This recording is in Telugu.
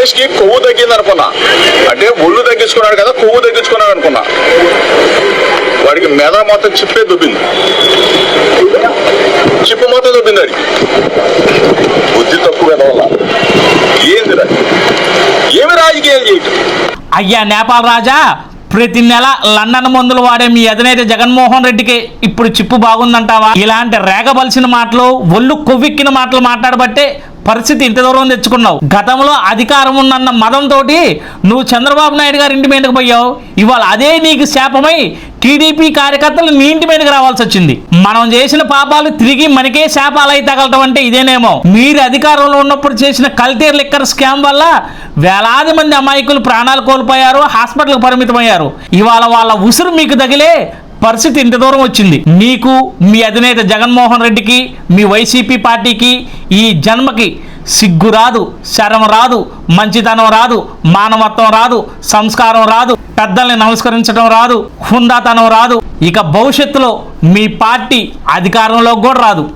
లోకేష్ కి కొవ్వు తగ్గింది అనుకున్నా, అంటే ఒళ్ళు తగ్గించుకున్నాడు కదా, కొవ్వు తగ్గించుకున్నాడు అనుకున్నా. వాడికి మెద మొత్తం చిప్పే దుబ్బింది, చిప్పు మొత్తం దుబ్బింది. వాడికి బుద్ధి తక్కువ వల్ల ఏందిరా, ఏమి రాజకీయాలు చేయటం. అయ్యా నేపాల్ రాజా, ప్రతి నెల లండన్ మందులు వాడే మీ అధినేత జగన్మోహన్ రెడ్డికి ఇప్పుడు చిప్పు బాగుందంటావా? ఇలాంటి రేగబలిసిన మాటలు, ఒళ్ళు కొవ్వెక్కిన మాటలు మాట్లాడబట్టే పరిస్థితి ఇంత దూరం తెచ్చుకున్నావు. గతంలో అధికారం ఉన్నన్న మదంతో నువ్వు చంద్రబాబు నాయుడు గారి ఇంటి మీదకి పోయావు. ఇవాళ అదే నీకు శాపమై టీడీపీ కార్యకర్తలు నీ ఇంటి మీదకి రావాల్సి వచ్చింది. మనం చేసిన పాపాలు తిరిగి మనకే శాపాలు అయి తగలటం అంటే ఇదేనేమో. మీరు అధికారంలో ఉన్నప్పుడు చేసిన కల్తీ లిక్కర్ స్కామ్ వల్ల వేలాది మంది అమాయకులు ప్రాణాలు కోల్పోయారు, హాస్పిటల్కి పరిమితమయ్యారు. ఇవాళ వాళ్ళ ఉసురు మీకు తగిలే పరిస్థితి ఇంత దూరం వచ్చింది. మీకు, మీ అధినేత జగన్మోహన్ రెడ్డికి, మీ వైసీపీ పార్టీకి ఈ జన్మకి సిగ్గు రాదు, శరం రాదు, మంచితనం రాదు, మానవత్వం రాదు, సంస్కారం రాదు, పెద్దల్ని నమస్కరించడం రాదు, హుందాతనం రాదు. ఇక భవిష్యత్తులో మీ పార్టీ అధికారంలో కూడా రాదు.